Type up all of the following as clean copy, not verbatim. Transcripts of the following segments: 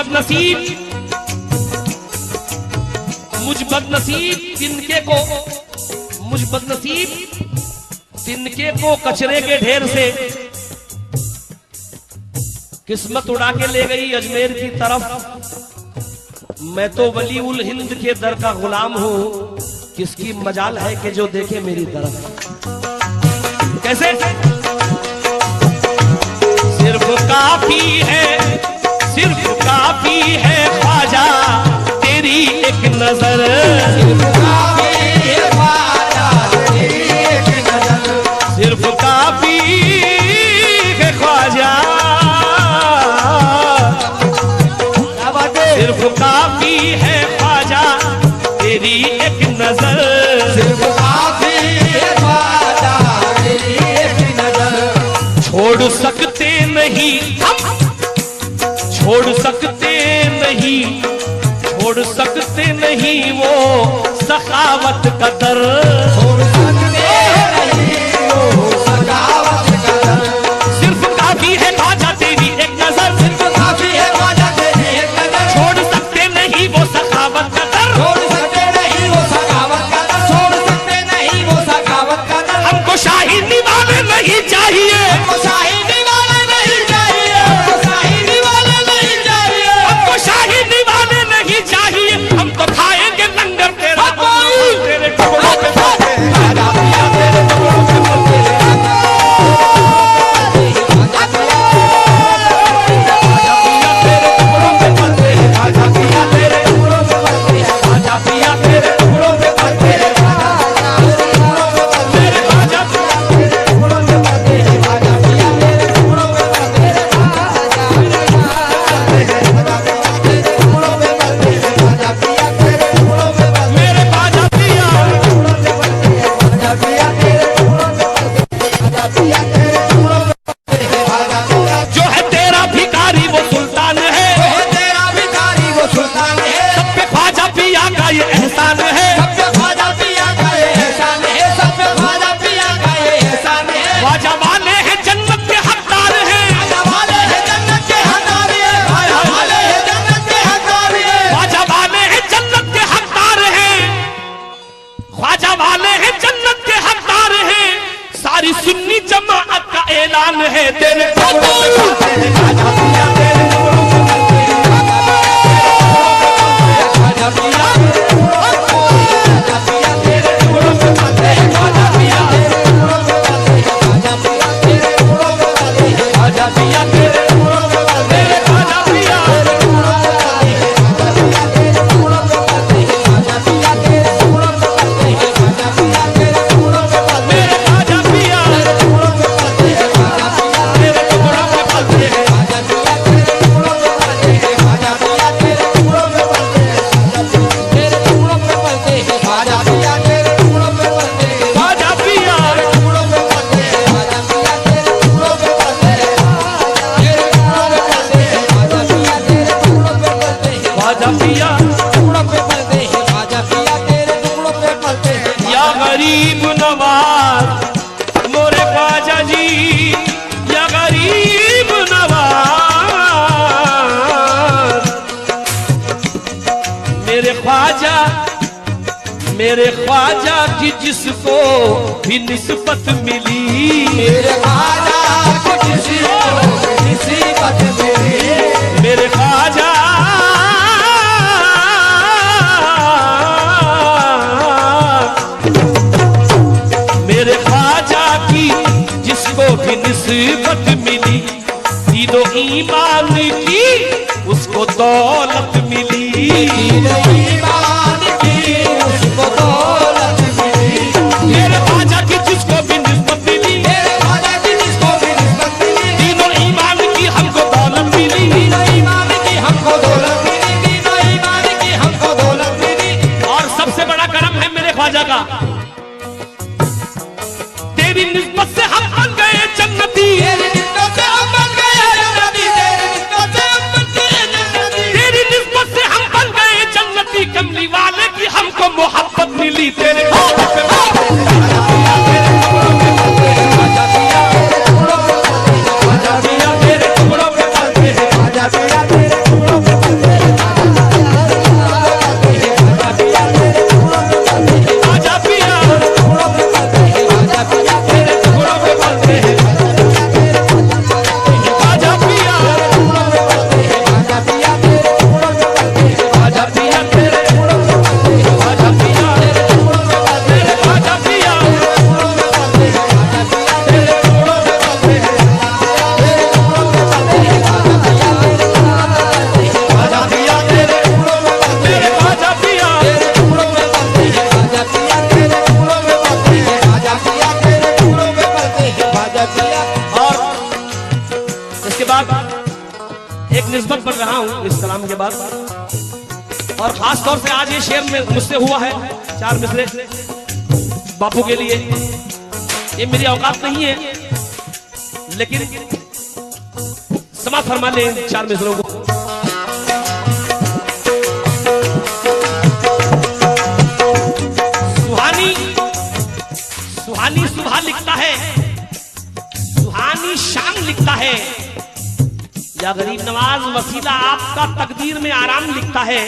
बदनसीब तिनके को कचरे के ढेर से किस्मत उड़ा के ले गई अजमेर की तरफ। मैं तो वली उल हिंद के दर का गुलाम हूं, किसकी मजाल है कि जो देखे मेरी तरफ। कैसे? सिर्फ काफी है ख्वाजा तेरी एक नजर, सिर्फ काफी है ख्वाजा तेरी एक नजर, सिर्फ काफी है ख्वाजा, सिर्फ काफी है ख्वाजा तेरी एक नजर, सिर्फ काफी है ख्वाजा तेरी एक नजर। छोड़ सकते नहीं हम, छोड़ सकते नहीं वो सखावत का दर, छोड़ सकते नहीं वो सखावत का दर। सिर्फ काफी है ख्वाजा तेरी एक नजर, सिर्फ काफी है ख्वाजा तेरी एक नजर। छोड़ सकते नहीं वो सखावत का दर, छोड़ सकते नहीं वो सखावत का दर, छोड़ सकते नहीं वो सखावत का दर। हमको शाही दीवाने नहीं चाहिए, हमको शाही दीवाने नहीं चाहिए, हमको शाही दीवाने नहीं चाहिए, हमको शाही दीवाने नहीं चाहिए। हम तो खाएंगे लंगर तेरा तेरे टुकड़ों पे राजा पिया तेरे टुकड़ों पे सुन्नी जमाअत का ऐलान है तेरे गरीब नवाज मोरे ख्वाजा जी, या गरीब नवाज मेरे ख्वाजा की जिसको भी निस्बत मिली, मेरे ख्वाजा की जिसको भी निस्बत मिली, मेरे ख्वाजा भी निस्बत मिली, दीदो ईमान की उसको दौलत मिली, दीदो ईमान की उसको दौलत मिली, मेरे ख्वाजा की जिसको भी निस्बत मिली, मेरे ख्वाजा की जिसको भी निस्बत मिली, दीदो ईमान की हमको दौलत मिली, दीदो ईमान की हमको दौलत मिली, दीदो ईमान की हमको दौलत मिली। और सबसे बड़ा करम है मेरे ख्वाजा का, तेरी निस्बत से हम बन गए जन्नती, तेरी निस्बत से हम बन गए जन्नती, तेरी निस्बत से हम बन गए जन्नती, तेरी निस्बत से हम बन गए जन्नती। सलाम के बाद। और खास तौर से आज ये शेर में मुझसे हुआ है 4 मिसरे बापू के लिए। ये मेरी औकात नहीं है, लेकिन समाप्त फरमा ले 4 मिसरों को। सुहानी सुहानी सुबह लिखता है, सुहानी शाम लिखता है, या गरीब नवाज वसीला आपका तकदीर में आराम लिखता है।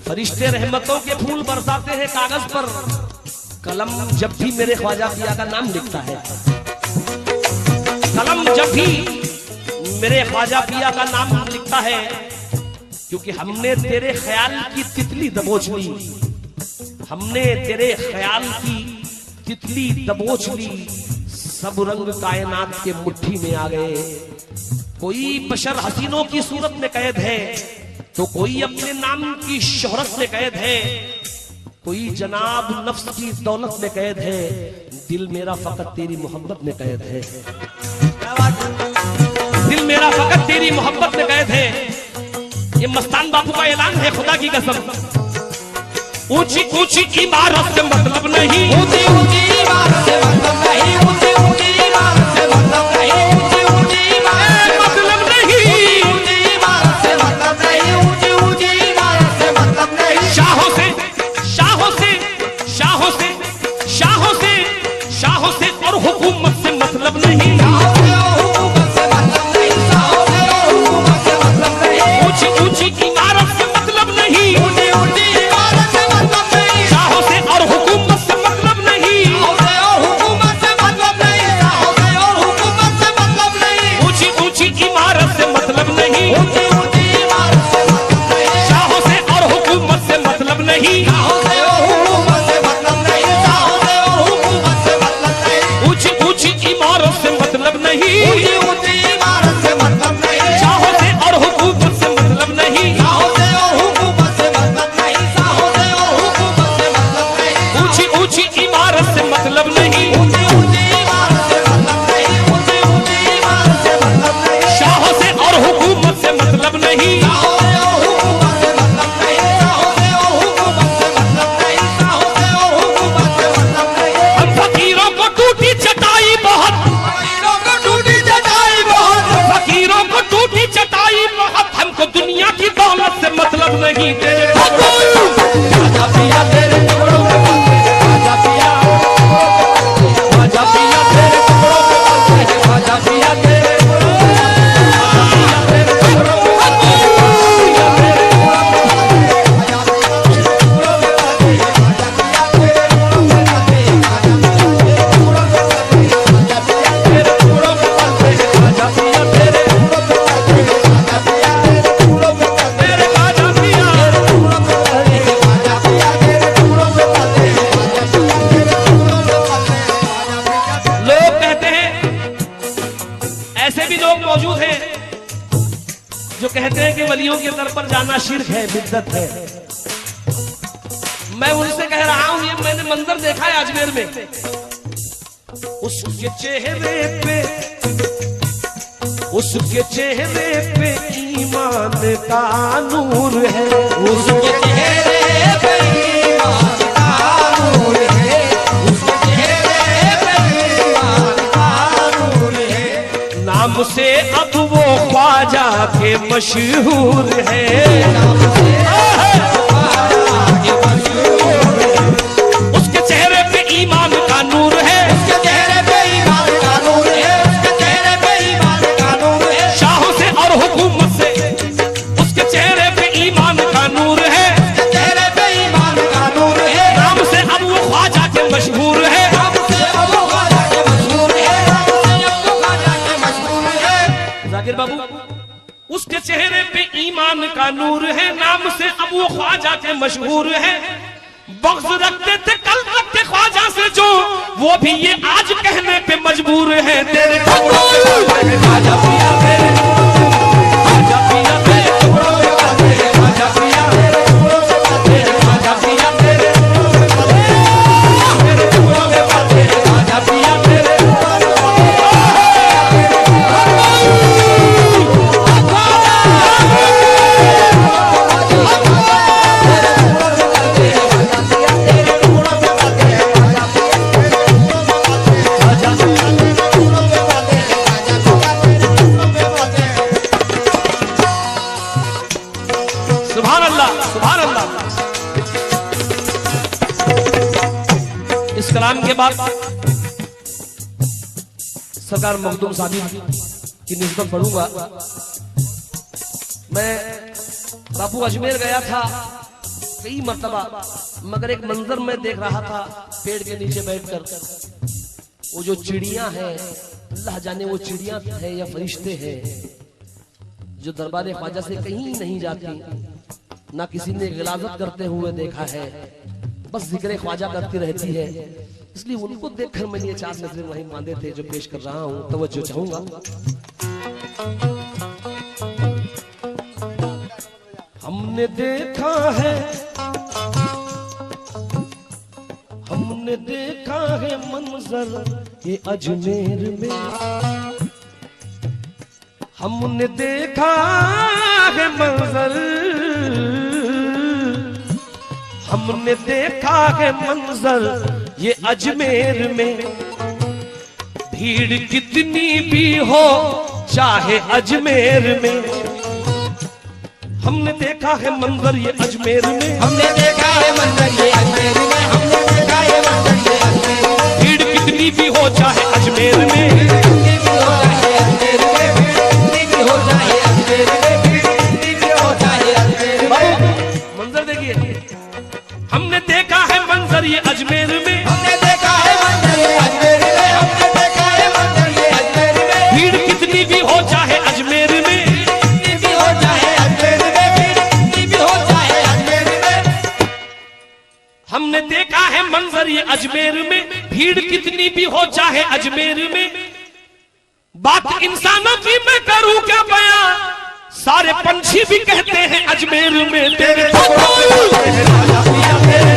फरिश्ते रहमतों के फूल बरसाते हैं कागज पर, कलम जब भी मेरे ख्वाजा पिया का नाम लिखता है। कलम जब भी मेरे ख्वाजा पिया का नाम लिखता है, क्योंकि हमने तेरे ख्याल की तितली दबोच ली, हमने तेरे ख्याल की तितली दबोच ली, सब रंग कायनात के मुट्ठी में आ गए। कोई बशर हसीनों की सूरत में कैद है, तो कोई अपने नाम की शोहरत में कैद है, कोई जनाब नफ्स की दौलत में कैद है, दिल मेरा फकत तेरी मोहब्बत में कैद है। दिल मेरा फकत तेरी मोहब्बत में कैद है। ये मस्तान बापू का ऐलान है, खुदा की कसम। ऊंची ऊंची इमारत से मतलब नहीं, ऊंची ऊंची इमारत से मतलब नहीं, ऊंची ऊंची इमारत से मतलब नहीं, ऊंची ऊंची इमारत से मतलब नहीं, ऊंची इमारत से मतलब नहीं, ऊंची ऊंची इमारत से मतलब नहीं। शाहों से शाहों से शाहों से शाहों से शाहों से और हुकूमत से मतलब नहीं, शाहों से और हुकूमत से मतलब नहीं, शाहों से और हुकूमत से मतलब नहीं। ऊंची ऊंची इमारत से मतलब नहीं, ऊंची ऊंची इमारत से मतलब नहीं, शाहों से और हुकूमत से मतलब नहीं, शाहों से और हुकूमत से मतलब नहीं, शाहों से और हुकूमत से मतलब नहीं। ऊंची ऊंची इमारत से मतलब नहीं, ऊंची ऊंची इमारत से मतलब नहीं, शाहों से और हुकूमत से मतलब नहीं, शाहों से और हुकूमत से मतलब नहीं, शाहों से और हुकूमत से मतलब नहीं। ऊंची ऊंची इमारत से मतलब नहीं, ऊंची ऊंची इमारत से मतलब नहीं, शाहों से और हुकूमत से मतलब नहीं, शाहों से और हुकूमत से मतलब नहीं, शाहों से और हुकूमत से मतलब नहीं। ऊंची ऊंची इमारत से मतलब नहीं, ऊंची ऊंची इमारत से मतलब नहीं, ऊंची ऊंची इमारत से मतलब नहीं, शाहों से और हुकूमत से मतलब नहीं, शाहों से और हुकूमत से मतलब नहीं, शाहों से और हुकूमत से मतलब नहीं, शाहों से और हुकूमत से मतलब नहीं। हम फकीरों को टूटी चटाई बहुत, फकीरों को टूटी चटाई बहुत, फकीरों को टूटी चटाई बहुत, हमको दुनिया की दौलत से मतलब नहीं। तेरे ख्वाजा पिया तेरे टुकड़ों पे पलते हैं, ख्वाजा पिया, ख्वाजा पिया तेरे टुकड़ों पे पलते हैं, ख्वाजा पिया तेरे मौजूद हैं जो कहते हैं कि वलियों के दर पर जाना शिर्क है, बिद्दत है। मैं उनसे कह रहा हूं, ये मैंने मंजर देखा है अजमेर में। उसके चेहरे पे, उसके चेहरे पे ईमान का नूर है, उसके चेहरे पे ईमान का नूर है, उसके चेहरे पे ईमान का नूर है। नाम से अब वो ख्वाजा के मशहूर है, नाम से ख्वाजा के मशहूर है। उसके चेहरे पे ईमान का नूर है, उसके चेहरे पे ईमान का नूर है, उसके चेहरे पे ईमान का नूर है। शाहों से और हुकूमत से उसके चेहरे पे ईमान का नूर है, उसके चेहरे पे ईमान का नूर है। नाम से अब वो ख्वाजा के मशहूर है, नाम से अब वो ख्वाजा के मशहूर है, नाम से अब वो ख्वाजा के मशहूर है। जाकिर बाबू, उसके चेहरे पे ईमान का नूर है, नाम से अब वो ख्वाजा के मशहूर है। बग़्ज़ रखते थे कल रखते ख्वाजा से जो, वो भी ये आज कहने पे मजबूर है। तेरे टुकड़ों पे ख्वाजा पिया, तेरे ख्वाजा पिया, तेरे टुकड़ों पे ख्वाजा पिया, ख्वाजा पिया, तेरे टुकड़ों पे ख्वाजा पिया, तेरे टुकड़ों पे ख्वाजा पिया, तेरे अल्लाह, सुभान अल्लाह। इस कलाम के बाद सरकार मखदूम साहब की निस्बत पढ़ूंगा। मैं बापू अजमेर गया था कई मर्तबा, मगर एक मंजर में देख रहा था पेड़ के नीचे बैठकर, वो जो चिड़ियां हैं, अल्लाह जाने वो चिड़ियां हैं या फरिश्ते हैं, जो दरबार ख्वाजा से कहीं नहीं जाती, ना किसी ने गिलाजत करते हुए देखा है, बस जिक्र ख्वाजा करती रहती है। इसलिए उनको देखकर मैंने ये 4 नजरें वहीं बांधे थे जो पेश कर रहा हूं, तवज्जो चाहूंगा। हमने देखा है, हमने देखा है मंजर ये अजमेर में, हमने देखा है मंजर, हमने देखा है मंजर ये अजमेर में, भीड़ कितनी भी हो चाहे अजमेर में, हमने देखा है मंजर ये अजमेर में, हमने देखा है मंजर ये अजमेर में, हमने देखा है मंजर ये अजमेर में, भीड़ कितनी भी हो चाहे अजमेर में, कितनी भी हो चाहे अजमेर में, कितनी भी हो चाहे अजमेर में, कितनी भी हो चाहे अजमेर में। मंजर देखिए, हमने देखा है मंजर ये अजमेर में, हमने देखा है मंजर ये अजमेर में, हमने देखा है मंजर ये अजमेर में, भीड़ कितनी भी हो चाहे अजमेर में, कितनी भी हो चाहे अजमेर में, कितनी भी हो चाहे अजमेर में। हमने देखा है मंजर ये अजमेर में, भीड़ कितनी भी हो चाहे अजमेर में। बात इंसानों की मैं करूं क्या बयां, सारे पंछी भी कहते हैं अजमेर में तेरे राजा पिया तेरे